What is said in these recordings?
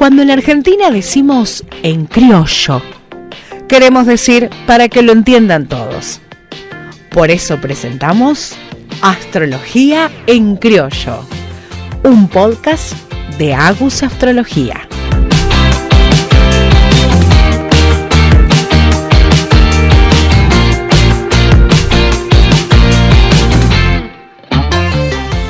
Cuando en Argentina decimos en criollo, queremos decir para que lo entiendan todos. Por eso presentamos Astrología en Criollo, un podcast de Agus Astrología.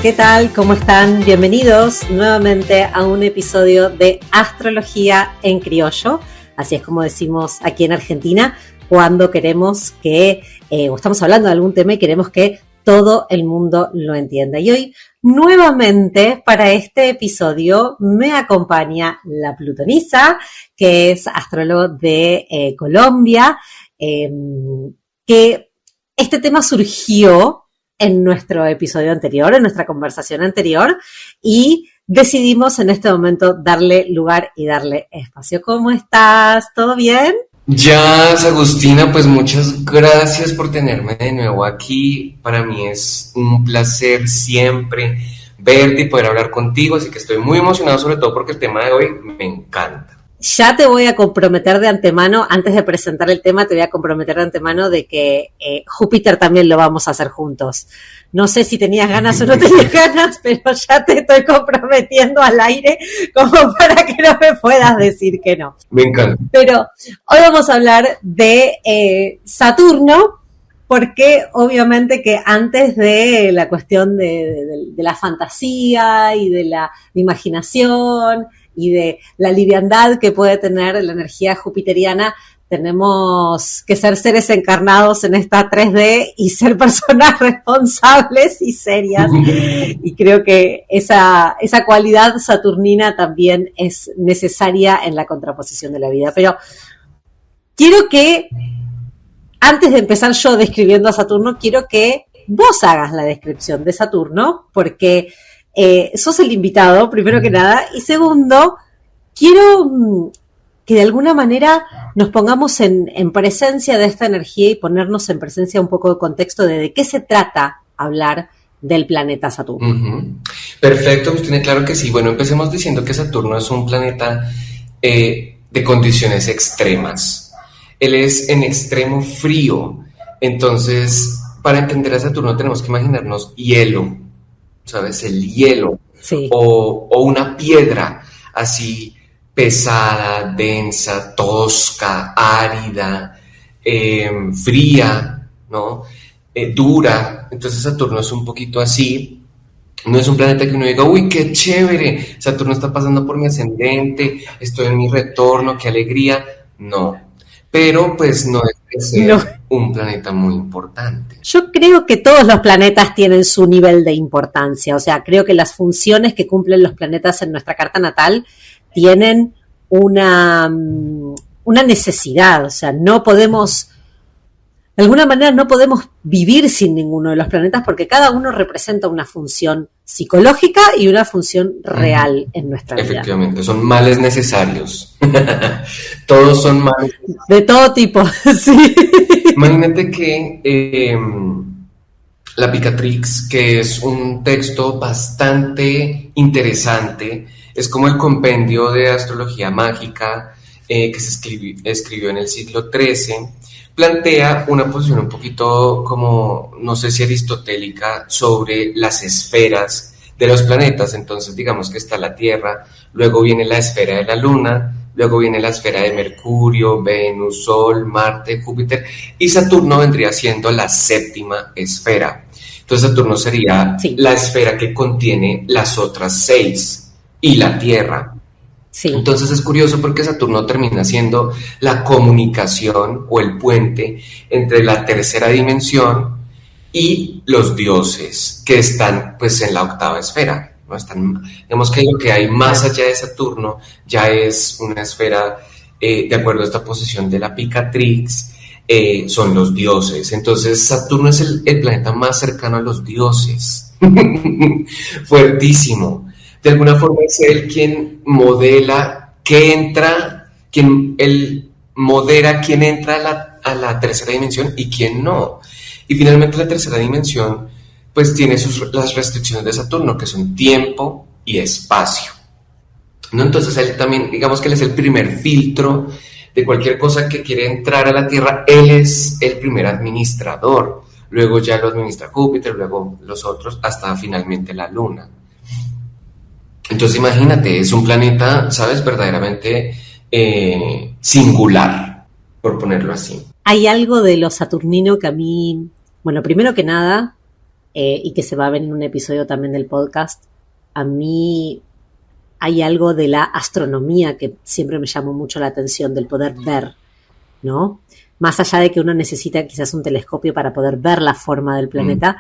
¿Qué tal? ¿Cómo están? Bienvenidos nuevamente a un episodio de Astrología en Criollo. Así es como decimos aquí en Argentina cuando queremos que, o estamos hablando de algún tema y queremos que todo el mundo lo entienda. Y hoy, nuevamente, para este episodio, me acompaña la Plutonisa, que es astrólogo de Colombia, que este tema surgió en nuestro episodio anterior, en nuestra conversación anterior, y decidimos en este momento darle lugar y darle espacio. ¿Cómo estás? ¿Todo bien? Ya, Agustina, pues muchas gracias por tenerme de nuevo aquí. Para mí es un placer siempre verte y poder hablar contigo, así que estoy muy emocionado, sobre todo porque el tema de hoy me encanta. Ya te voy a comprometer de antemano, antes de presentar el tema, te voy a comprometer de antemano de que Júpiter también lo vamos a hacer juntos. No sé si tenías ganas o no tenías ganas, pero ya te estoy comprometiendo al aire como para que no me puedas decir que no. Me encanta. Pero hoy vamos a hablar de Saturno, porque obviamente que antes de la cuestión de la fantasía y de la imaginación y de la liviandad que puede tener la energía jupiteriana, tenemos que ser seres encarnados en esta 3D y ser personas responsables y serias. Y creo que esa cualidad saturnina también es necesaria en la contraposición de la vida. Pero quiero que, antes de empezar yo describiendo a Saturno, quiero que vos hagas la descripción de Saturno, porque sos el invitado, primero que nada, y segundo, quiero que de alguna manera nos pongamos en presencia de esta energía y ponernos en presencia un poco de contexto de qué se trata hablar del planeta Saturno. Uh-huh. Perfecto, Agustina, claro que sí. Bueno, empecemos diciendo que Saturno es un planeta de condiciones extremas. Él es en extremo frío, entonces para entender a Saturno tenemos que imaginarnos hielo, ¿sabes? El hielo, sí. o una piedra así pesada, densa, tosca, árida, fría, ¿no? Dura. Entonces Saturno es un poquito así. No es un planeta que uno diga, uy, qué chévere, Saturno está pasando por mi ascendente, estoy en mi retorno, qué alegría. No, pero pues no debe ser un planeta muy importante. Yo creo que todos los planetas tienen su nivel de importancia, o sea, creo que las funciones que cumplen los planetas en nuestra carta natal tienen una necesidad, o sea, no podemos, de alguna manera no podemos vivir sin ninguno de los planetas porque cada uno representa una función psicológica y una función real en nuestra vida. Efectivamente, son males necesarios. Todos son males necesarios. De todo tipo, sí. Imagínate que la Picatrix, que es un texto bastante interesante, es como el compendio de astrología mágica que se escribió en el siglo XIII, plantea una posición un poquito como, no sé si aristotélica, sobre las esferas de los planetas. Entonces digamos que está la Tierra, luego viene la esfera de la Luna, luego viene la esfera de Mercurio, Venus, Sol, Marte, Júpiter, y Saturno vendría siendo la séptima esfera. Entonces Saturno sería la esfera que contiene las otras 6 y la Tierra. Sí. Entonces es curioso porque Saturno termina siendo la comunicación o el puente entre la tercera dimensión y los dioses que están pues en la octava esfera. No están, digamos que lo que hay más allá de Saturno ya es una esfera, de acuerdo a esta posición de la Picatrix, son los dioses. Entonces Saturno es el planeta más cercano a los dioses. Fuertísimo. De alguna forma es él quien modela qué entra, él modera quién entra a la tercera dimensión y quién no. Y finalmente la tercera dimensión pues tiene las restricciones de Saturno, que son tiempo y espacio. ¿no? Entonces él también, digamos que él es el primer filtro de cualquier cosa que quiere entrar a la Tierra, él es el primer administrador, luego ya lo administra Júpiter, luego los otros, hasta finalmente la Luna. Entonces imagínate, es un planeta, ¿sabes? Verdaderamente singular, por ponerlo así. Hay algo de lo saturnino que a mí, bueno, primero que nada, y que se va a ver en un episodio también del podcast, a mí hay algo de la astronomía que siempre me llamó mucho la atención, del poder ver, ¿no? Más allá de que uno necesita quizás un telescopio para poder ver la forma del planeta,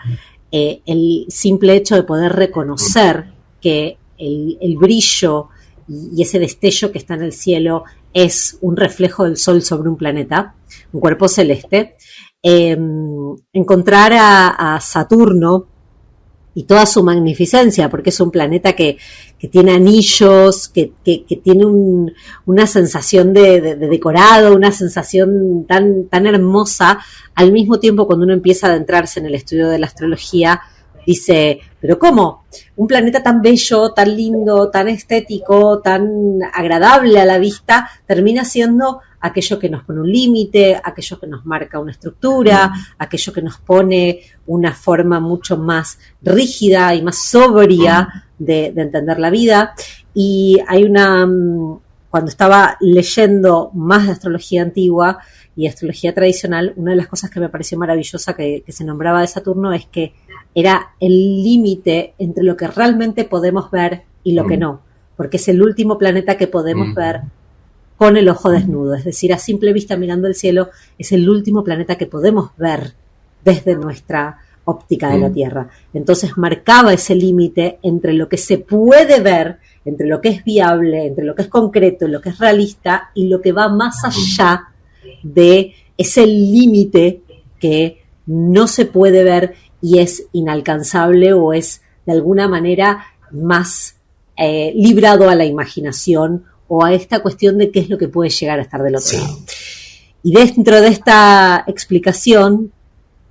el simple hecho de poder reconocer que el brillo y ese destello que está en el cielo es un reflejo del Sol sobre un planeta, un cuerpo celeste, encontrar a Saturno y toda su magnificencia, porque es un planeta que tiene anillos, que tiene una sensación de decorado, una sensación tan hermosa. Al mismo tiempo, cuando uno empieza a adentrarse en el estudio de la astrología, dice, pero ¿cómo? Un planeta tan bello, tan lindo, tan estético, tan agradable a la vista, termina siendo aquello que nos pone un límite, aquello que nos marca una estructura, aquello que nos pone una forma mucho más rígida y más sobria de entender la vida. Y hay cuando estaba leyendo más de astrología antigua y astrología tradicional, una de las cosas que me pareció maravillosa que se nombraba de Saturno es que era el límite entre lo que realmente podemos ver y lo que no, porque es el último planeta que podemos ver con el ojo desnudo, es decir, a simple vista mirando el cielo, es el último planeta que podemos ver desde nuestra óptica de la Tierra. Entonces marcaba ese límite entre lo que se puede ver, entre lo que es viable, entre lo que es concreto, lo que es realista y lo que va más allá de ese límite que no se puede ver y es inalcanzable o es de alguna manera más librado a la imaginación o a esta cuestión de qué es lo que puede llegar a estar del otro lado. Y dentro de esta explicación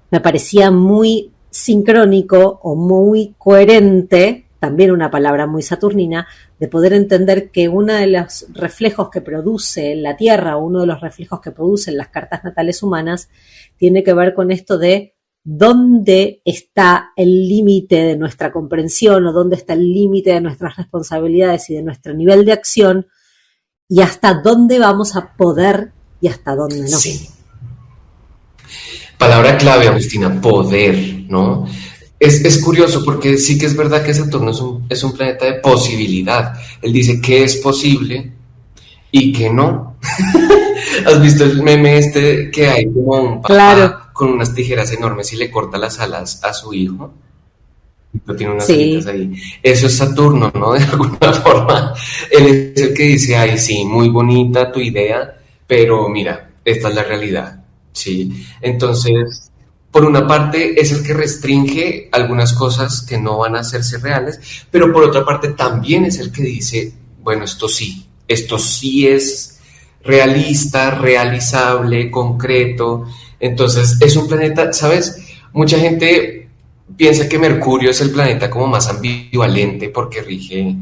me parecía muy sincrónico o muy coherente, también una palabra muy saturnina, de poder entender que uno de los reflejos que produce la Tierra, uno de los reflejos que producen las cartas natales humanas, tiene que ver con esto de dónde está el límite de nuestra comprensión o dónde está el límite de nuestras responsabilidades y de nuestro nivel de acción y hasta dónde vamos a poder y hasta dónde no. Sí. Palabra clave, Agustina, poder, ¿no? Es curioso porque sí que es verdad que Saturno es un planeta de posibilidad. Él dice que es posible y que no. ¿Has visto el meme este que hay como un papá con unas tijeras enormes y le corta las alas a su hijo? Tiene unas alitas ahí. Eso es Saturno, ¿no? De alguna forma. Él es el que dice, ay, sí, muy bonita tu idea, pero mira, esta es la realidad, ¿sí? Entonces, por una parte, es el que restringe algunas cosas que no van a hacerse reales, pero por otra parte también es el que dice, bueno, esto sí es realista, realizable, concreto. Entonces, es un planeta, ¿sabes? Mucha gente piensa que Mercurio es el planeta como más ambivalente porque rige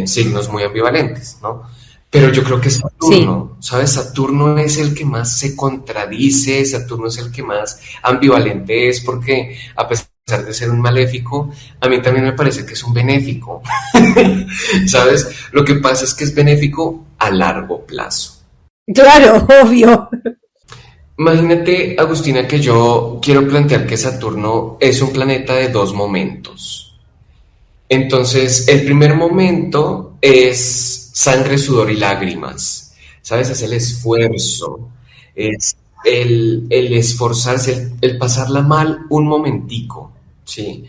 signos muy ambivalentes, ¿no? Pero yo creo que Saturno, ¿sabes? Saturno es el que más se contradice, Saturno es el que más ambivalente es porque a pesar de ser un maléfico, a mí también me parece que es un benéfico, ¿sabes? Lo que pasa es que es benéfico a largo plazo. Claro, obvio. Imagínate, Agustina, que yo quiero plantear que Saturno es un planeta de dos momentos. Entonces, el primer momento es sangre, sudor y lágrimas, ¿sabes? Es el esfuerzo, es el esforzarse, el pasarla mal un momentico, ¿sí?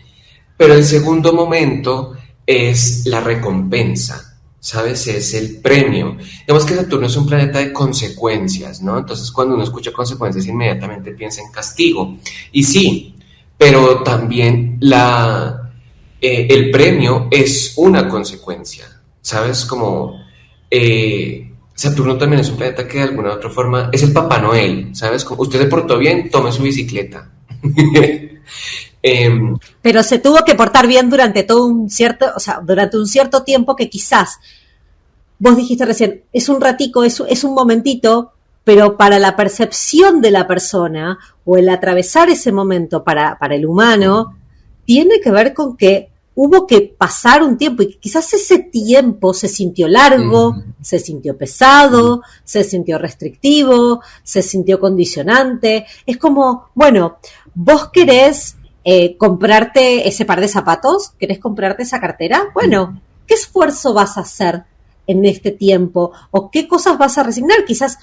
Pero el segundo momento es la recompensa, ¿sabes? Es el premio. Digamos que Saturno es un planeta de consecuencias, ¿no? Entonces, cuando uno escucha consecuencias, inmediatamente piensa en castigo. Y sí, pero también el premio es una consecuencia, ¿sabes? Como Saturno también es un planeta que de alguna u otra forma es el Papá Noel, ¿sabes? Como usted se portó bien, tome su bicicleta. Pero se tuvo que portar bien durante todo durante un cierto tiempo que quizás vos dijiste recién, es un ratico, es un momentito, pero para la percepción de la persona o el atravesar ese momento para el humano, tiene que ver con que hubo que pasar un tiempo y quizás ese tiempo se sintió largo, se sintió pesado, se sintió restrictivo, se sintió condicionante. Es como, bueno, vos querés comprarte ese par de zapatos, querés comprarte esa cartera, bueno, ¿qué esfuerzo vas a hacer en este tiempo? ¿O qué cosas vas a resignar? Quizás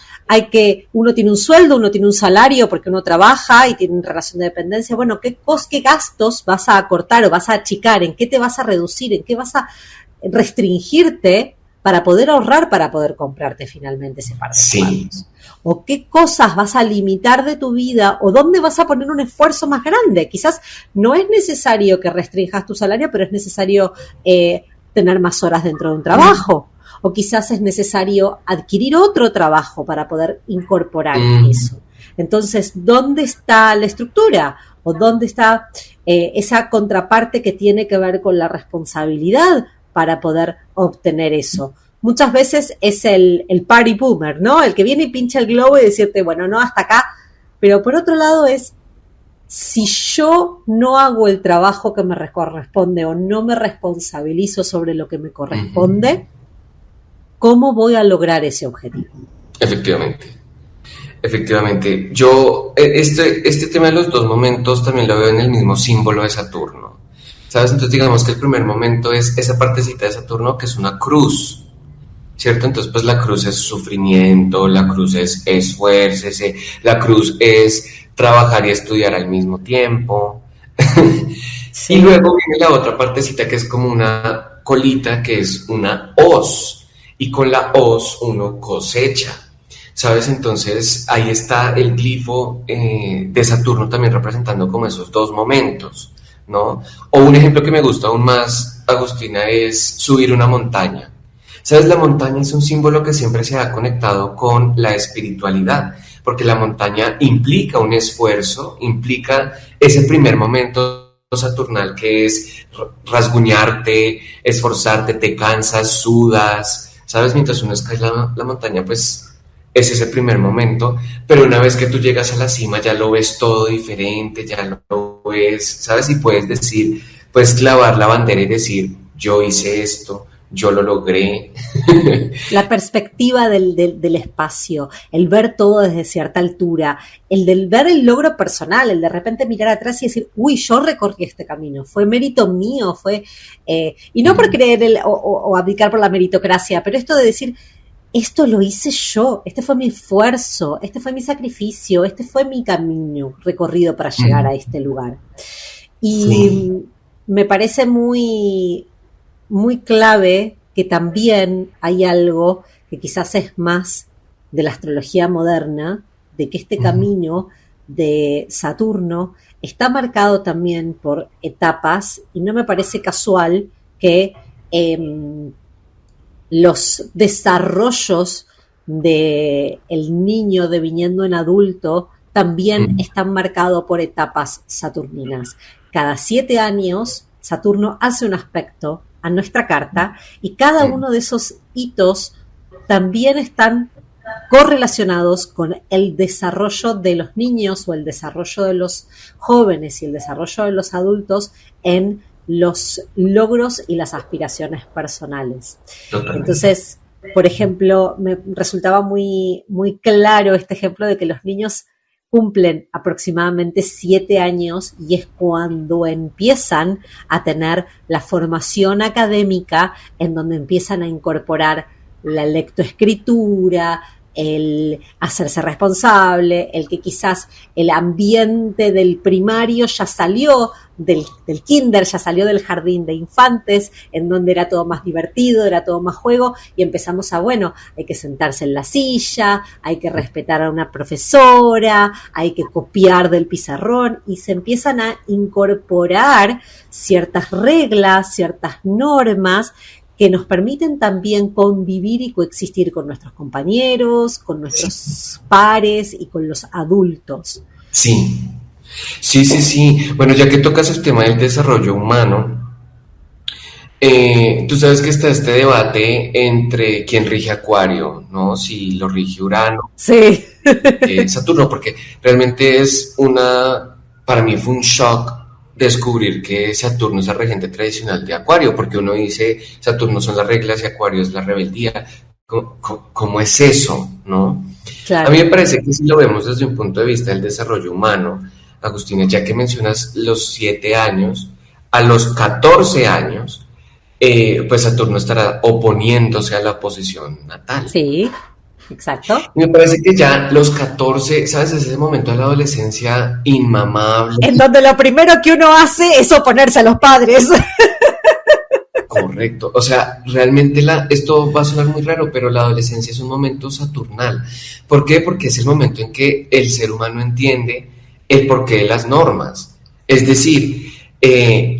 uno tiene un sueldo, uno tiene un salario porque uno trabaja y tiene una relación de dependencia. Bueno, ¿qué gastos vas a acortar o vas a achicar? ¿En qué te vas a reducir? ¿En qué vas a restringirte para poder ahorrar, para poder comprarte finalmente ese par de zapatos? ¿O qué cosas vas a limitar de tu vida? ¿O dónde vas a poner un esfuerzo más grande? Quizás no es necesario que restringas tu salario, pero es necesario tener más horas dentro de un trabajo. O quizás es necesario adquirir otro trabajo para poder incorporar eso. Entonces, ¿dónde está la estructura? ¿O dónde está esa contraparte que tiene que ver con la responsabilidad para poder obtener eso? Muchas veces es el party boomer, ¿no? El que viene y pincha el globo y decirte, bueno, no, hasta acá. Pero por otro lado es, si yo no hago el trabajo que me corresponde o no me responsabilizo sobre lo que me corresponde, ¿cómo voy a lograr ese objetivo? Efectivamente. Yo, este tema de los dos momentos también lo veo en el mismo símbolo de Saturno. ¿Sabes? Entonces digamos que el primer momento es esa partecita de Saturno que es una cruz, ¿cierto? Entonces pues la cruz es sufrimiento, la cruz es esfuerzo, la cruz es trabajar y estudiar al mismo tiempo. Sí. Y luego viene la otra partecita que es como una colita, que es una hoz, y con la hoz uno cosecha, ¿sabes? Entonces ahí está el glifo de Saturno también representando como esos dos momentos, ¿no? O un ejemplo que me gusta aún más, Agustina, es subir una montaña. ¿Sabes? La montaña es un símbolo que siempre se ha conectado con la espiritualidad, porque la montaña implica un esfuerzo, implica ese primer momento saturnal que es rasguñarte, esforzarte, te cansas, sudas, ¿sabes? Mientras uno escala la montaña, pues es ese primer momento, pero una vez que tú llegas a la cima ya lo ves todo diferente, ya lo ves, ¿sabes? Y puedes decir, puedes clavar la bandera y decir, yo hice esto, yo lo logré. La perspectiva del espacio, el ver todo desde cierta altura, el del ver el logro personal, el de repente mirar atrás y decir, uy, yo recorrí este camino, fue mérito mío, y no por creer o abdicar por la meritocracia, pero esto de decir, esto lo hice yo, este fue mi esfuerzo, este fue mi sacrificio, este fue mi camino recorrido para llegar a este lugar. Y me parece muy clave que también hay algo que quizás es más de la astrología moderna, de que este camino de Saturno está marcado también por etapas, y no me parece casual que los desarrollos del niño deviniendo en adulto también están marcados por etapas saturninas. Cada 7 años Saturno hace un aspecto a nuestra carta y cada uno de esos hitos también están correlacionados con el desarrollo de los niños o el desarrollo de los jóvenes y el desarrollo de los adultos en los logros y las aspiraciones personales. Totalmente. Entonces, por ejemplo, me resultaba muy claro este ejemplo de que los niños cumplen aproximadamente 7 años y es cuando empiezan a tener la formación académica en donde empiezan a incorporar la lectoescritura, el hacerse responsable, el que quizás el ambiente del primario ya salió del kinder, ya salió del jardín de infantes, en donde era todo más divertido, era todo más juego, y empezamos hay que sentarse en la silla, hay que respetar a una profesora, hay que copiar del pizarrón, y se empiezan a incorporar ciertas reglas, ciertas normas, que nos permiten también convivir y coexistir con nuestros compañeros, con nuestros pares y con los adultos. Sí. Bueno, ya que tocas el tema del desarrollo humano, Tú sabes que está este debate entre quién rige Acuario, ¿no? Si lo rige Urano, Sí. Saturno, porque realmente para mí fue un shock descubrir que Saturno es el regente tradicional de Acuario, porque uno dice Saturno son las reglas y Acuario es la rebeldía. ¿Cómo es eso, no? A mí Claro. me parece que si lo vemos desde un punto de vista del desarrollo humano, Agustina, ya que mencionas los 7 años, a los 14 años, pues Saturno estará oponiéndose a la oposición natal. Sí, exacto. Y me parece que ya los 14, ¿sabes? Es ese momento de la adolescencia inmamable. En donde lo primero que uno hace es oponerse a los padres. Correcto. O sea, realmente esto va a sonar muy raro, pero la adolescencia es un momento saturnal. ¿Por qué? Porque es el momento en que el ser humano entiende el porqué de las normas. Es decir,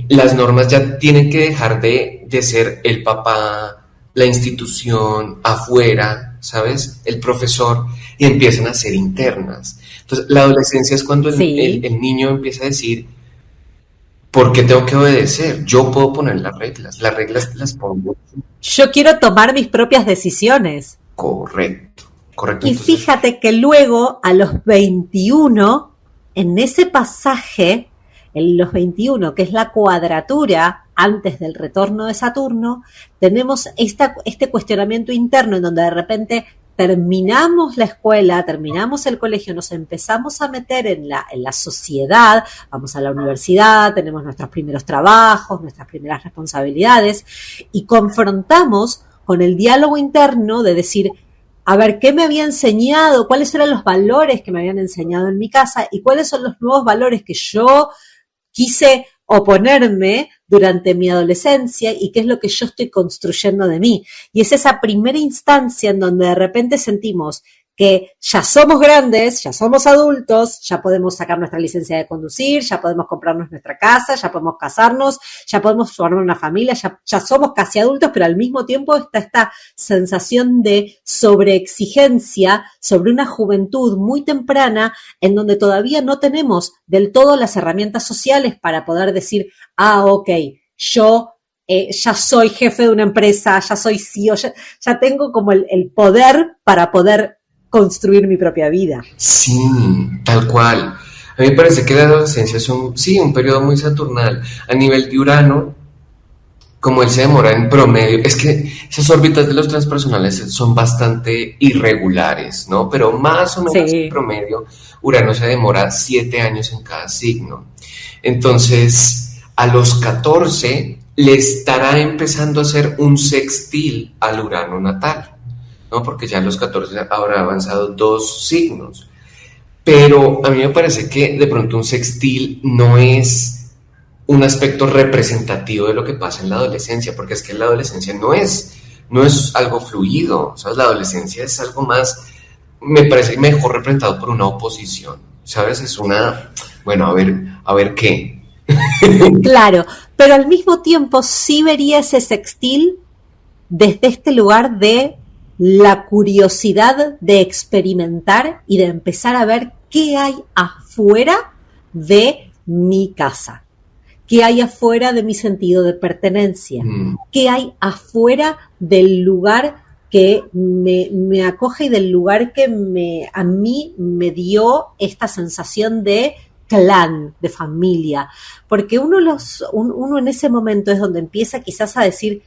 las normas ya tienen que dejar de ser el papá, la institución, afuera, ¿sabes? El profesor, y empiezan a ser internas. Entonces, la adolescencia es cuando Sí. el niño empieza a decir, ¿por qué tengo que obedecer? Yo puedo poner las reglas las pongo. Yo quiero tomar mis propias decisiones. Correcto, correcto. Y Entonces, fíjate que luego, a los 21, en ese pasaje, en los 21, que es la cuadratura antes del retorno de Saturno, tenemos este cuestionamiento interno en donde de repente terminamos la escuela, terminamos el colegio, nos empezamos a meter en la sociedad, vamos a la universidad, tenemos nuestros primeros trabajos, nuestras primeras responsabilidades, y confrontamos con el diálogo interno de decir, a ver, ¿qué me había enseñado? ¿Cuáles eran los valores que me habían enseñado en mi casa? ¿Y cuáles son los nuevos valores que yo quise oponerme durante mi adolescencia y qué es lo que yo estoy construyendo de mí? Y es esa primera instancia en donde de repente sentimos que ya somos grandes, ya somos adultos, ya podemos sacar nuestra licencia de conducir, ya podemos comprarnos nuestra casa, ya podemos casarnos, ya podemos formar una familia, ya somos casi adultos, pero al mismo tiempo está esta sensación de sobreexigencia sobre una juventud muy temprana en donde todavía no tenemos del todo las herramientas sociales para poder decir, ok, yo ya soy jefe de una empresa, ya soy CEO, ya tengo como el poder para poder construir mi propia vida. sí, tal cual. A mí me parece que la adolescencia es sí, un periodo muy saturnal. A nivel de Urano, como él se demora en promedio, es que esas órbitas de los transpersonales son bastante irregulares, ¿no? Pero más o menos en Sí. promedio, Urano se demora 7 años en cada signo. Entonces, a los 14 le estará empezando a hacer un sextil al Urano natal, ¿no? Porque ya a los 14 habrá avanzado 2 signos. Pero a mí me parece que de pronto un sextil no es un aspecto representativo de lo que pasa en la adolescencia, porque es que la adolescencia no es algo fluido, ¿sabes? La adolescencia es algo más, me parece mejor representado por una oposición, ¿sabes? Bueno, a ver qué. Claro, pero al mismo tiempo sí vería ese sextil desde este lugar de la curiosidad de experimentar y de empezar a ver qué hay afuera de mi casa, qué hay afuera de mi sentido de pertenencia, Mm, qué hay afuera del lugar que me acoge y del lugar que a mí me dio esta sensación de clan, de familia, porque uno en ese momento es donde empieza quizás a decir,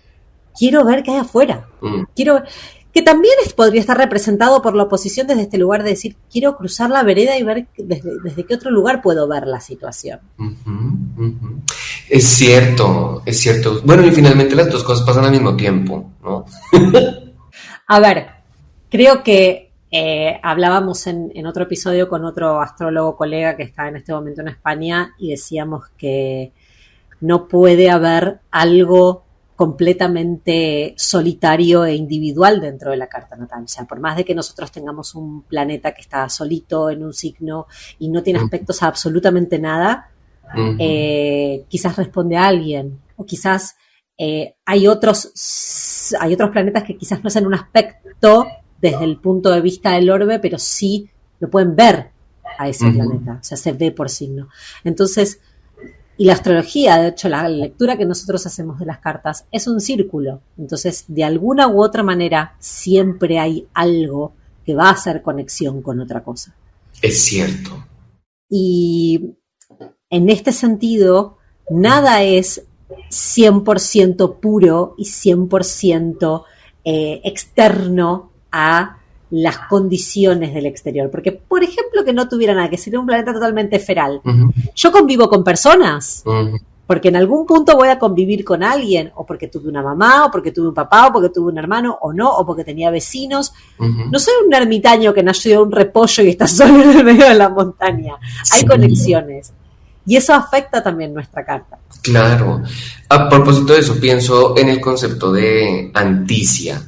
quiero ver qué hay afuera, mm, quiero ver, que también podría estar representado por la oposición desde este lugar de decir, quiero cruzar la vereda y ver desde qué otro lugar puedo ver la situación. ujú, ujú. Es cierto, es cierto. Bueno, y finalmente las dos cosas pasan al mismo tiempo, ¿no? A ver, creo que hablábamos en otro episodio con otro astrólogo colega que está en este momento en España y decíamos que no puede haber algo completamente solitario e individual dentro de la carta natal. O sea, por más de que nosotros tengamos un planeta que está solito en un signo y no tiene aspectos a absolutamente nada, Ujú. quizás responde a alguien, o quizás hay otros planetas que quizás no hacen un aspecto desde el punto de vista del orbe, pero sí lo pueden ver a ese Ujú. planeta, o sea, se ve por signo. Entonces, Y la astrología, de hecho, la lectura que nosotros hacemos de las cartas es un círculo. Entonces, de alguna u otra manera, siempre hay algo que va a hacer conexión con otra cosa. Es cierto. Y en este sentido, nada es 100% puro y 100% externo a las condiciones del exterior. Porque, por ejemplo, que no tuviera nada, que sería un planeta totalmente feral. Uh-huh. Yo convivo con personas, Uh-huh. porque en algún punto voy a convivir con alguien, o porque tuve una mamá, o porque tuve un papá, o porque tuve un hermano, o no, o porque tenía vecinos. Uh-huh. No soy un ermitaño que nació de un repollo y está solo en el medio de la montaña. Hay conexiones. Y eso afecta también nuestra carta. Claro. A propósito de eso, pienso en el concepto de anticia,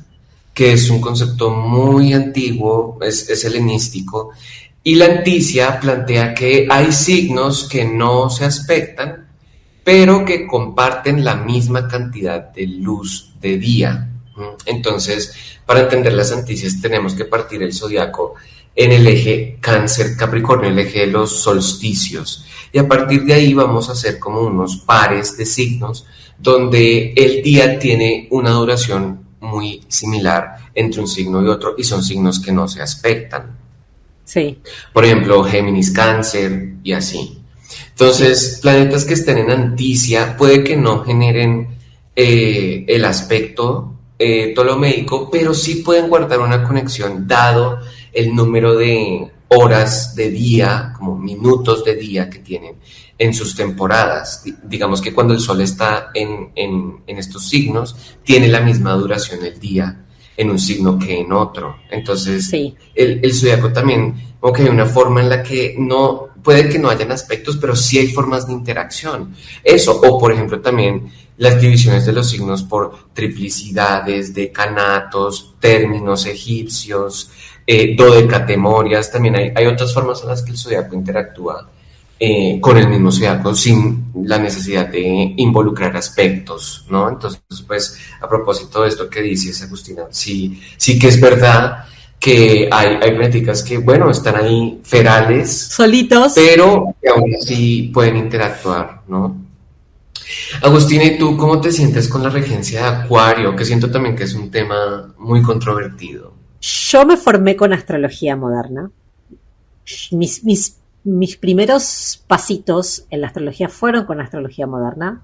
que es un concepto muy antiguo, es helenístico, y la anticia plantea que hay signos que no se aspectan, pero que comparten la misma cantidad de luz de día. Entonces, para entender las anticias tenemos que partir el zodiaco en el eje Cáncer-Capricornio, el eje de los solsticios, y a partir de ahí vamos a hacer como unos pares de signos donde el día tiene una duración muy similar entre un signo y otro, y son signos que no se aspectan. Sí. Por ejemplo, Géminis, Cáncer y así. Entonces, planetas que estén en anticia puede que no generen el aspecto ptolomeico, pero sí pueden guardar una conexión dado el número de horas de día, como minutos de día que tienen en sus temporadas. Digamos que cuando el sol está en estos signos, tiene la misma duración el día en un signo que en otro. Entonces, sí. el zodiaco también, como que hay una forma en la que no, puede que no hayan aspectos, pero sí hay formas de interacción. Eso, o por ejemplo también las divisiones de los signos por triplicidades, decanatos, términos egipcios, dodecatemorias. También hay otras formas en las que el zodiaco interactúa con el mismo zodiaco sin la necesidad de involucrar aspectos, ¿no? Entonces, pues, a propósito de esto que dices, Agustina, sí que es verdad que hay planetas que, bueno, están ahí ferales, solitos, pero que aún así pueden interactuar, ¿no? Agustina, ¿y tú cómo te sientes con la regencia de Acuario? Que siento también que es un tema muy controvertido. Yo me formé con astrología moderna. Mis primeros pasitos en la astrología fueron con astrología moderna.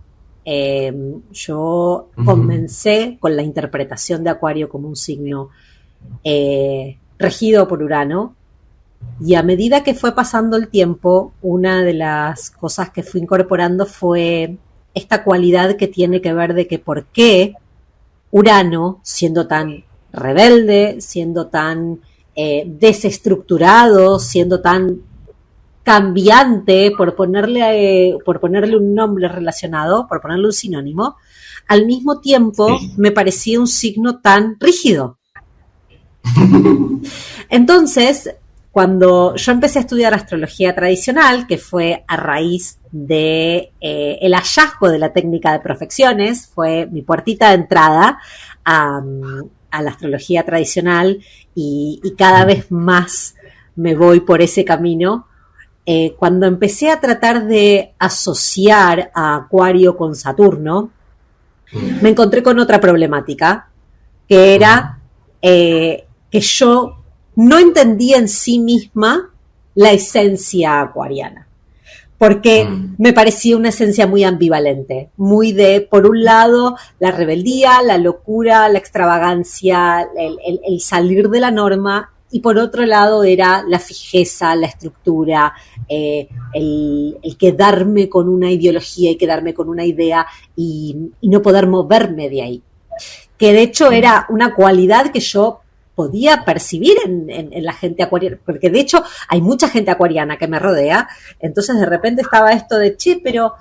Yo comencé con la interpretación de Acuario como un signo regido por Urano, y a medida que fue pasando el tiempo, una de las cosas que fui incorporando fue esta cualidad que tiene que ver de que por qué Urano, siendo tan rebelde, siendo tan desestructurado, siendo tan cambiante, por ponerle un nombre relacionado, por ponerle un sinónimo, al mismo tiempo me parecía un signo tan rígido. Entonces, cuando yo empecé a estudiar astrología tradicional, que fue a raíz de el hallazgo de la técnica de profecciones, fue mi puertita de entrada a la astrología tradicional, y cada vez más me voy por ese camino. Cuando empecé a tratar de asociar a Acuario con Saturno, me encontré con otra problemática, que era que yo no entendía en sí misma la esencia acuariana, porque me parecía una esencia muy ambivalente, muy de, por un lado, la rebeldía, la locura, la extravagancia, el salir de la norma, y por otro lado era la fijeza, la estructura, el quedarme con una ideología y quedarme con una idea y no poder moverme de ahí. Que de hecho era una cualidad que yo podía percibir en la gente acuariana, porque de hecho hay mucha gente acuariana que me rodea, entonces de repente estaba esto de, che, pero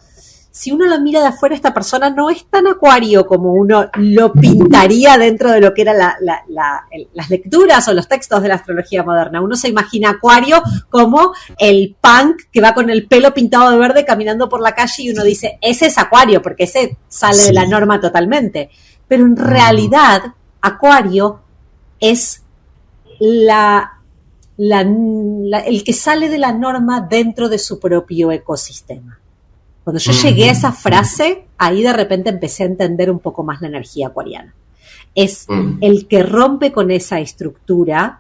si uno lo mira de afuera, esta persona no es tan acuario como uno lo pintaría dentro de lo que eran las lecturas o los textos de la astrología moderna. Uno se imagina Acuario como el punk que va con el pelo pintado de verde caminando por la calle, y uno dice, ese es Acuario, porque ese sale de la norma totalmente. Pero en realidad, Acuario es el que sale de la norma dentro de su propio ecosistema. Cuando yo llegué a esa frase, ahí de repente empecé a entender un poco más la energía acuariana. Es el que rompe con esa estructura,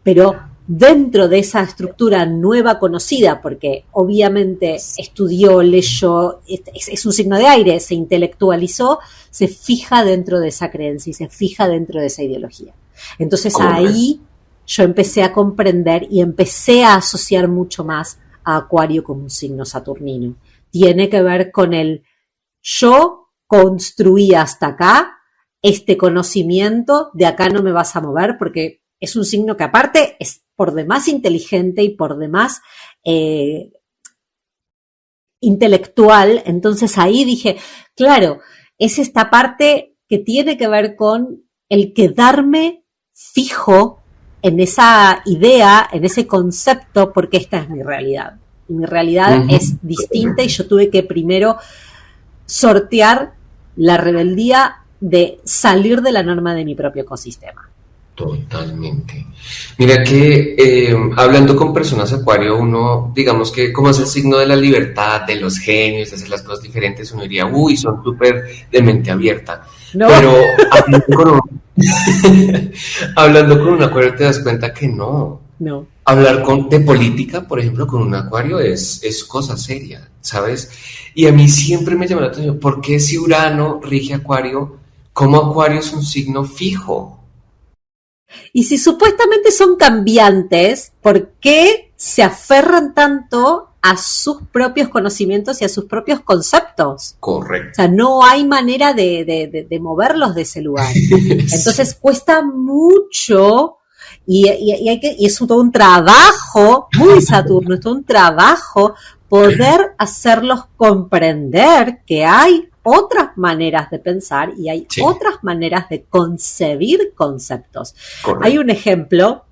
pero dentro de esa estructura nueva conocida, porque obviamente estudió, leyó, es un signo de aire, se intelectualizó, se fija dentro de esa creencia y se fija dentro de esa ideología. Entonces ahí yo empecé a comprender y empecé a asociar mucho más a Acuario como un signo saturnino. Tiene que ver con el yo construí hasta acá este conocimiento, de acá no me vas a mover, porque es un signo que aparte es por demás inteligente y por demás intelectual. Entonces ahí dije, claro, es esta parte que tiene que ver con el quedarme fijo en esa idea, en ese concepto, porque esta es mi realidad. Y mi realidad es distinta y yo tuve que primero sortear la rebeldía de salir de la norma de mi propio ecosistema. Totalmente. Mira que hablando con personas Acuario, uno, digamos que como es el signo de la libertad, de los genios, de hacer las cosas diferentes, uno diría, uy, son súper de mente abierta. No. Pero hablando con un Acuario te das cuenta que no. No. Hablar de política, por ejemplo, con un Acuario es cosa seria, ¿sabes? Y a mí siempre me llama la atención, ¿por qué si Urano rige Acuario, cómo Acuario es un signo fijo? Y si supuestamente son cambiantes, ¿por qué se aferran tanto a sus propios conocimientos y a sus propios conceptos? Correcto. O sea, no hay manera de moverlos de ese lugar. Entonces cuesta mucho y es todo un trabajo, muy Saturno, es todo un trabajo poder hacerlos comprender que hay otras maneras de pensar y hay otras maneras de concebir conceptos. Correcto. Hay un ejemplo,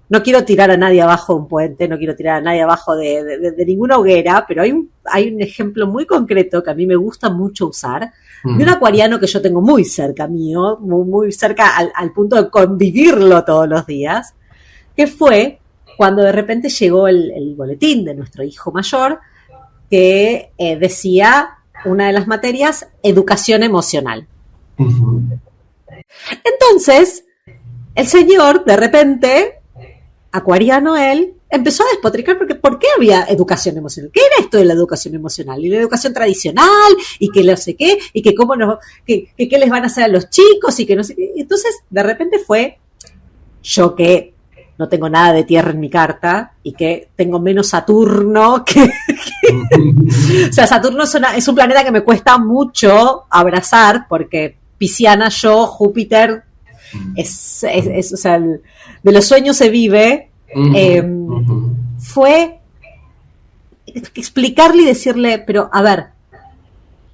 no quiero tirar a nadie abajo de un puente, no quiero tirar a nadie abajo de ninguna hoguera, pero hay un ejemplo muy concreto que a mí me gusta mucho usar, de un acuariano que yo tengo muy cerca mío, muy cerca al punto de convivirlo todos los días, que fue cuando de repente llegó el boletín de nuestro hijo mayor que decía una de las materias, educación emocional. Entonces, el señor, de repente, acuariano él, empezó a despotricar porque ¿por qué había educación emocional? ¿Qué era esto de la educación emocional? Y la educación tradicional, y que no sé qué, y que cómo no, que qué les van a hacer a los chicos, y que no sé qué. Entonces, de repente fue, yo que no tengo nada de tierra en mi carta y que tengo menos Saturno que o sea, Saturno es un planeta que me cuesta mucho abrazar porque pisciana yo, Júpiter o sea, de los sueños se vive. Fue explicarle y decirle, pero a ver,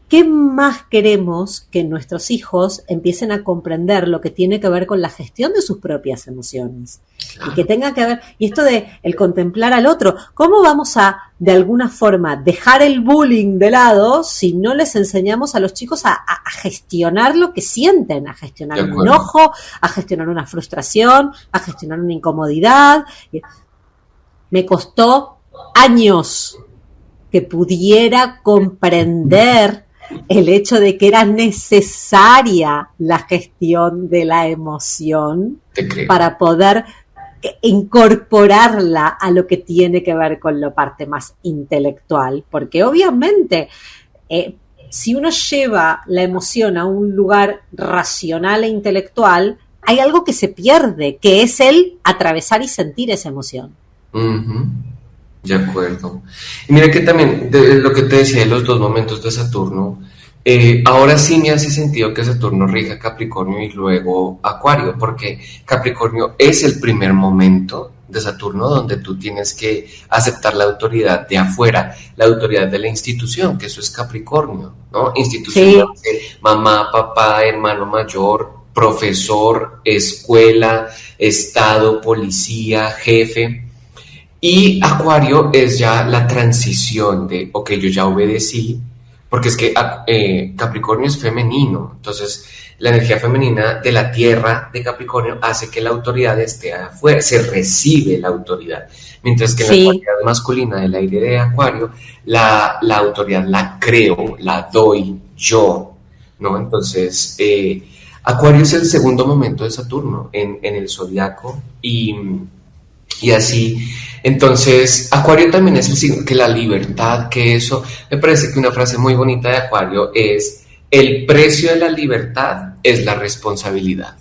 ¿qué más queremos que nuestros hijos empiecen a comprender lo que tiene que ver con la gestión de sus propias emociones? Claro. Y que tenga que ver, y esto de el contemplar al otro, ¿cómo vamos a, de alguna forma, dejar el bullying de lado si no les enseñamos a los chicos a gestionar lo que sienten, a gestionar un enojo, a gestionar una frustración, a gestionar una incomodidad? Me costó años que pudiera comprender el hecho de que era necesaria la gestión de la emoción para poder incorporarla a lo que tiene que ver con la parte más intelectual, porque obviamente si uno lleva la emoción a un lugar racional e intelectual, hay algo que se pierde, que es el atravesar y sentir esa emoción. De acuerdo. Y mira que también de lo que te decía de los dos momentos de Saturno, ahora sí me hace sentido que Saturno rija Capricornio y luego Acuario, porque Capricornio es el primer momento de Saturno donde tú tienes que aceptar la autoridad de afuera, la autoridad de la institución, que eso es Capricornio, ¿no? Institución, sí. Mamá, papá, hermano mayor, profesor, escuela, estado, policía, jefe. Y Acuario es ya la transición de, ok, yo ya obedecí, porque es que Capricornio es femenino, entonces la energía femenina de la tierra de Capricornio hace que la autoridad esté afuera, se recibe la autoridad. Mientras que en la autoridad masculina del aire de Acuario, la autoridad la creo, la doy yo, ¿no? Entonces, Acuario es el segundo momento de Saturno en el zodiaco y así. Entonces, Acuario también es el signo que la libertad, que eso, me parece que una frase muy bonita de Acuario es: el precio de la libertad es la responsabilidad.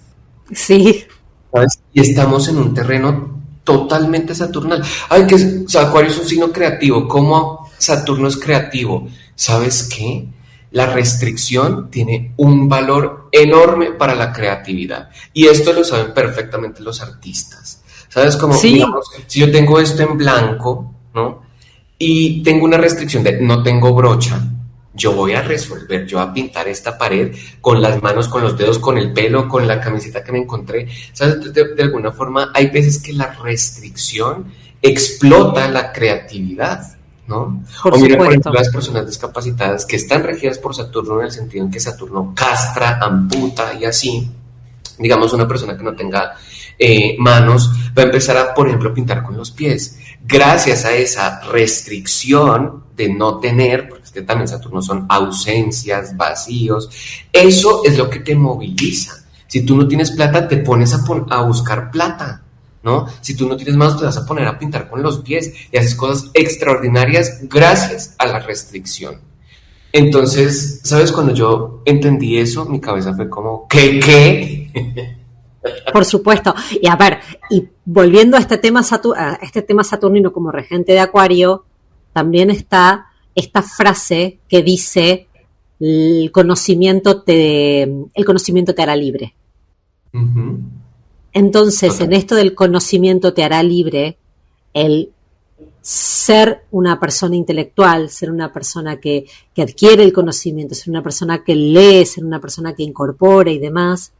Sí. ¿Sabes? Y estamos en un terreno totalmente saturnal. Ay, que o sea, Acuario es un signo creativo. ¿Cómo Saturno es creativo? ¿Sabes qué? La restricción tiene un valor enorme para la creatividad. Y esto lo saben perfectamente los artistas. ¿Sabes? Como, sí, digamos, si yo tengo esto en blanco, ¿no? Y tengo una restricción de no tengo brocha, yo voy a resolver, yo voy a pintar esta pared con las manos, con los dedos, con el pelo, con la camiseta que me encontré. ¿Sabes? De alguna forma, hay veces que la restricción explota la creatividad, ¿no? O mira, por ejemplo, las personas discapacitadas que están regidas por Saturno, en el sentido en que Saturno castra, amputa y así. Digamos, una persona que no tenga manos va a empezar a, por ejemplo, pintar con los pies. Gracias a esa restricción de no tener, porque es que también Saturno son ausencias, vacíos, eso es lo que te moviliza. Si tú no tienes plata, te pones a buscar plata, ¿no? Si tú no tienes manos, te vas a poner a pintar con los pies y haces cosas extraordinarias gracias a la restricción. Entonces, ¿sabes? Cuando yo entendí eso, mi cabeza fue como, ¿qué? Por supuesto. Y a ver, y volviendo a este tema saturnino como regente de Acuario, también está esta frase que dice: el conocimiento te hará libre. Uh-huh. Entonces, okay, en esto del conocimiento te hará libre, el ser una persona intelectual, ser una persona que adquiere el conocimiento, ser una persona que lee, ser una persona que incorpora y demás,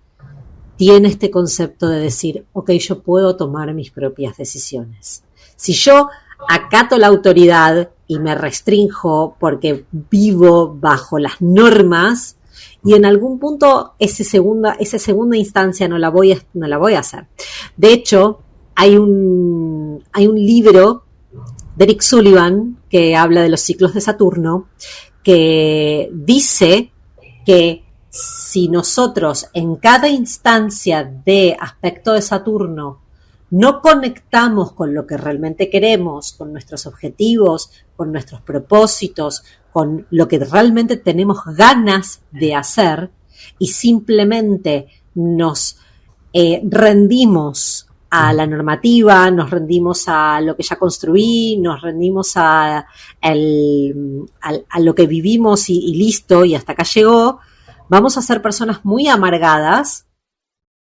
tiene este concepto de decir, ok, yo puedo tomar mis propias decisiones. Si yo acato la autoridad y me restrinjo porque vivo bajo las normas, y en algún punto esa segunda instancia no la voy a hacer. De hecho, hay un libro de Eric Sullivan que habla de los ciclos de Saturno, que dice que si nosotros en cada instancia de aspecto de Saturno no conectamos con lo que realmente queremos, con nuestros objetivos, con nuestros propósitos, con lo que realmente tenemos ganas de hacer, y simplemente nos rendimos a la normativa, nos rendimos a lo que ya construí, nos rendimos a lo que vivimos y listo, y hasta acá llegó, vamos a ser personas muy amargadas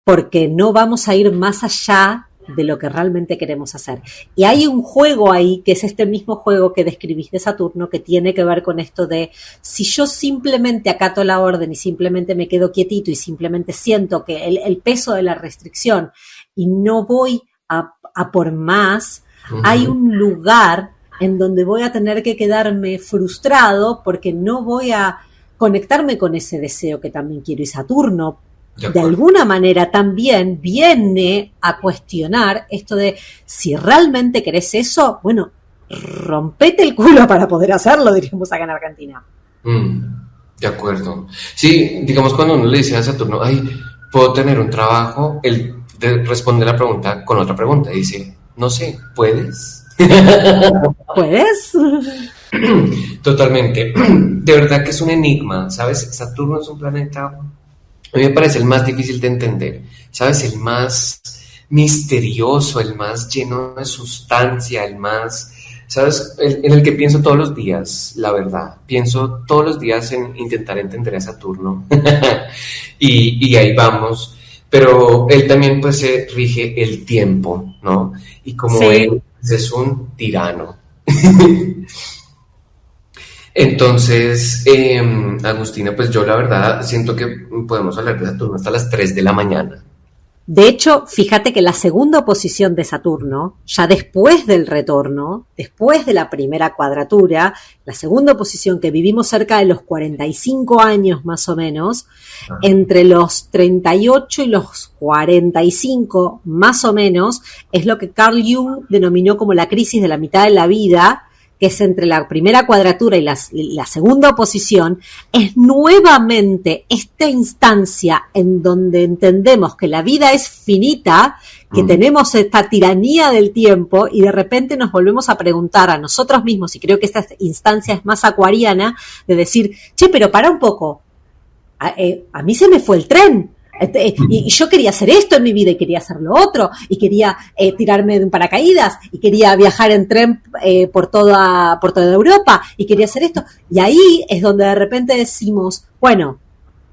porque no vamos a ir más allá de lo que realmente queremos hacer. Y hay un juego ahí, que es este mismo juego que describís de Saturno, que tiene que ver con esto de, si yo simplemente acato la orden y simplemente me quedo quietito y simplemente siento que el peso de la restricción y no voy a por más, uh-huh, hay un lugar en donde voy a tener que quedarme frustrado porque no voy a conectarme con ese deseo que también quiero. Y Saturno, de alguna manera, también viene a cuestionar esto de, si realmente querés eso, bueno, rompete el culo para poder hacerlo, diríamos acá en Argentina. De acuerdo. Sí, digamos, cuando uno le dice a Saturno, ay, puedo tener un trabajo, él responde la pregunta con otra pregunta, dice, no sé, ¿puedes? ¿Puedes? Totalmente. De verdad que es un enigma, ¿sabes? Saturno es un planeta, a mí me parece el más difícil de entender, ¿sabes? El más misterioso, el más lleno de sustancia, el más, ¿sabes? En el que pienso todos los días, la verdad. Pienso todos los días en intentar entender a Saturno. y ahí vamos. Pero él también, pues, se rige el tiempo, ¿no? Y como sí, él es un tirano. Entonces, Agustina, pues yo la verdad siento que podemos hablar de Saturno hasta las 3 de la mañana. De hecho, fíjate que la segunda oposición de Saturno, ya después del retorno, después de la primera cuadratura, la segunda oposición que vivimos cerca de los 45 años más o menos, entre los 38 y los 45 más o menos, es lo que Carl Jung denominó como la crisis de la mitad de la vida, que es entre la primera cuadratura y la segunda oposición, es nuevamente esta instancia en donde entendemos que la vida es finita, que tenemos esta tiranía del tiempo y de repente nos volvemos a preguntar a nosotros mismos, y creo que esta instancia es más acuariana, de decir, che, pero para un poco, a mí se me fue el tren. Y yo quería hacer esto en mi vida y quería hacer lo otro y quería tirarme de un paracaídas y quería viajar en tren por toda Europa y quería hacer esto, y ahí es donde de repente decimos, bueno,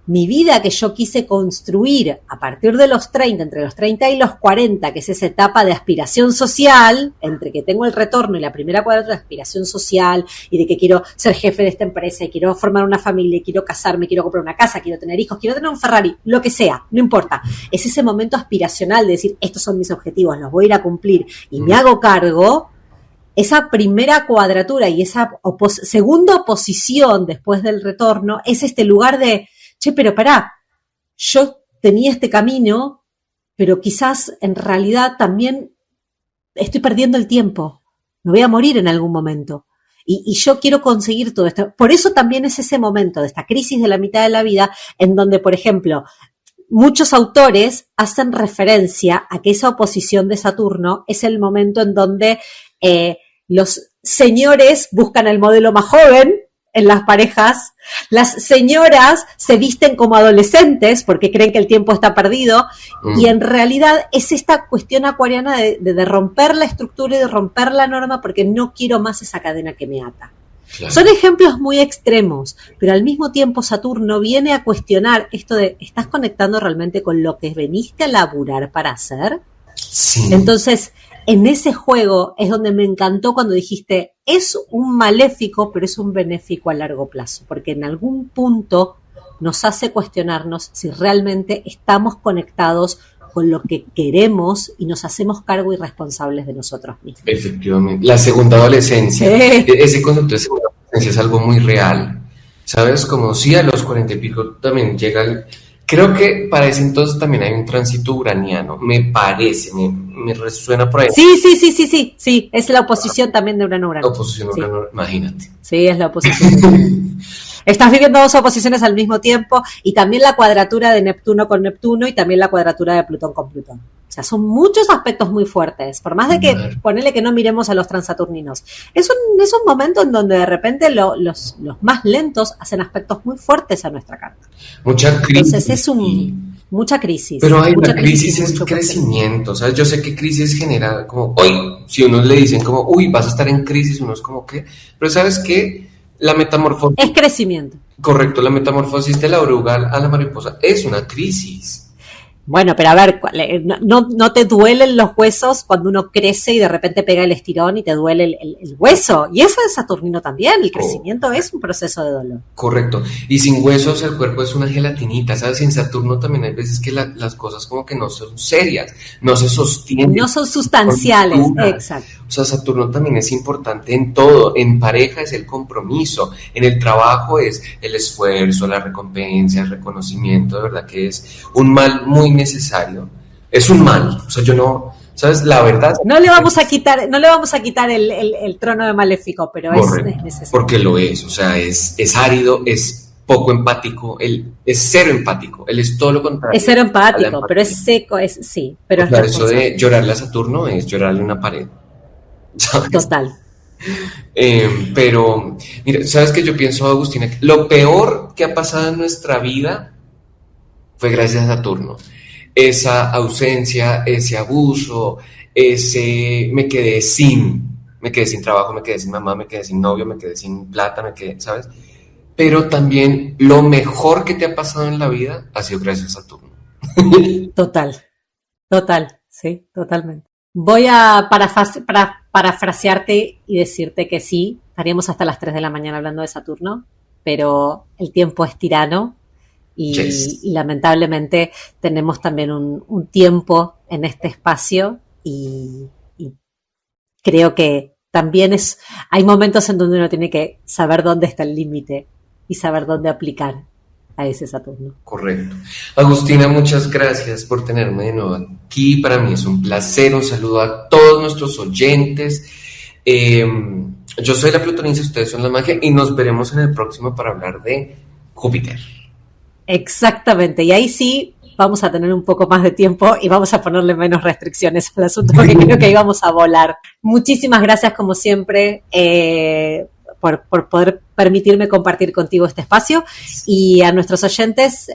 mi vida que yo quise construir a partir de los 30, entre los 30 y los 40, que es esa etapa de aspiración social, entre que tengo el retorno y la primera cuadratura de aspiración social y de que quiero ser jefe de esta empresa y quiero formar una familia, y quiero casarme, quiero comprar una casa, quiero tener hijos, quiero tener un Ferrari, lo que sea, no importa. Es ese momento aspiracional de decir, estos son mis objetivos, los voy a ir a cumplir y me hago cargo. Esa primera cuadratura y esa segunda oposición después del retorno es este lugar de, che, pero pará, yo tenía este camino, pero quizás en realidad también estoy perdiendo el tiempo, me voy a morir en algún momento. Y yo quiero conseguir todo esto. Por eso también es ese momento de esta crisis de la mitad de la vida en donde, por ejemplo, muchos autores hacen referencia a que esa oposición de Saturno es el momento en donde los señores buscan el modelo más joven en las parejas, las señoras se visten como adolescentes porque creen que el tiempo está perdido, y en realidad es esta cuestión acuariana de romper la estructura y de romper la norma porque no quiero más esa cadena que me ata. Claro. Son ejemplos muy extremos, pero al mismo tiempo Saturno viene a cuestionar esto de, ¿estás conectando realmente con lo que veniste a laburar para hacer? Sí. Entonces, en ese juego es donde me encantó cuando dijiste, es un maléfico, pero es un benéfico a largo plazo, porque en algún punto nos hace cuestionarnos si realmente estamos conectados con lo que queremos y nos hacemos cargo y responsables de nosotros mismos. Efectivamente. La segunda adolescencia, ese concepto de segunda adolescencia es algo muy real. ¿Sabes? Como si a los 40 y pico también llega el... Creo que para ese entonces también hay un tránsito uraniano, me parece, me resuena por ahí. Sí, es la oposición también de Urano-Urano. Oposición Urano, imagínate. Sí, es la oposición. Estás viviendo dos oposiciones al mismo tiempo y también la cuadratura de Neptuno con Neptuno y también la cuadratura de Plutón con Plutón. O sea, son muchos aspectos muy fuertes, por más de que ponele que no miremos a los transaturninos. Es un momento en donde de repente los más lentos hacen aspectos muy fuertes a nuestra carta. Mucha crisis. Entonces es mucha crisis. Pero hay una crisis es crecimiento, ¿sabes? Yo sé que crisis genera como, si uno le dicen como, vas a estar en crisis, uno es como, ¿qué? Pero ¿sabes qué? La metamorfosis... Es crecimiento. Correcto, la metamorfosis de la oruga a la mariposa es una crisis. Bueno, pero a ver, ¿no te duelen los huesos cuando uno crece y de repente pega el estirón y te duele el hueso? Y eso es saturnino también, el crecimiento es un proceso de dolor. Correcto, y sin huesos el cuerpo es una gelatinita, ¿sabes? En Saturno también hay veces que las cosas como que no son serias, no se sostienen. No son sustanciales, exacto. O sea, Saturno también es importante en todo, en pareja es el compromiso, en el trabajo es el esfuerzo, la recompensa, el reconocimiento, de verdad que es un mal muy necesario, es un mal, o sea, yo no, ¿sabes? La verdad... No le vamos a quitar el trono de maléfico, pero es necesario. Porque lo es, o sea, es árido, es poco empático, él es cero empático, él es todo lo contrario. Es cero empático, pero es seco, sí, pero o sea, eso de llorarle a Saturno es llorarle una pared. ¿Sabes? Total. Pero, mira, ¿sabes qué yo pienso, Agustina? Lo peor que ha pasado en nuestra vida fue gracias a Saturno. Esa ausencia, ese abuso, me quedé sin trabajo, me quedé sin mamá, me quedé sin novio, me quedé sin plata, ¿sabes? Pero también lo mejor que te ha pasado en la vida ha sido gracias a Saturno. Total, sí, totalmente. Voy a parafrasearte y decirte que sí, estaríamos hasta las 3 de la mañana hablando de Saturno, pero el tiempo es tirano Y lamentablemente tenemos también un tiempo en este espacio y creo que también hay momentos en donde uno tiene que saber dónde está el límite y saber dónde aplicar a ese Saturno. Correcto. Agustina, muchas gracias por tenerme de nuevo aquí. Para mí es un placer. Un saludo a todos nuestros oyentes. Yo soy la Plutonica, ustedes son la magia y nos veremos en el próximo para hablar de Júpiter. Exactamente, y ahí sí vamos a tener un poco más de tiempo y vamos a ponerle menos restricciones al asunto porque creo que íbamos a volar. Muchísimas gracias como siempre por poder permitirme compartir contigo este espacio, y a nuestros oyentes,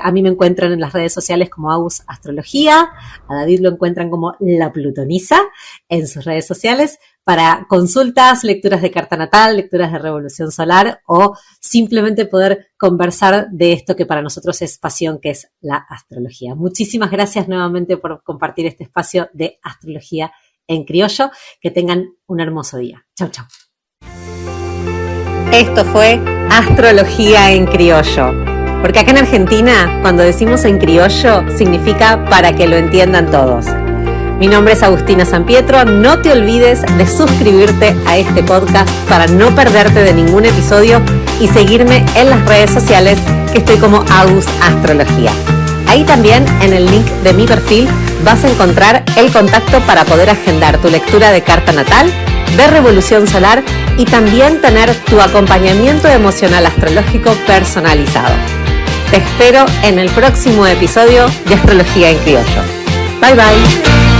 a mí me encuentran en las redes sociales como Agus Astrología, a David lo encuentran como La Plutoniza en sus redes sociales para consultas, lecturas de carta natal, lecturas de revolución solar o simplemente poder conversar de esto que para nosotros es pasión, que es la astrología. Muchísimas gracias nuevamente por compartir este espacio de astrología en criollo. Que tengan un hermoso día. Chau, chau. Esto fue Astrología en Criollo, porque acá en Argentina, cuando decimos en criollo, significa para que lo entiendan todos. Mi nombre es Agustina Sampietro, no te olvides de suscribirte a este podcast para no perderte de ningún episodio y seguirme en las redes sociales, que estoy como Agus Astrología. Ahí también, en el link de mi perfil, vas a encontrar el contacto para poder agendar tu lectura de carta natal, de revolución solar y también tener tu acompañamiento emocional astrológico personalizado. Te espero en el próximo episodio de Astrología en Criollo. Bye bye.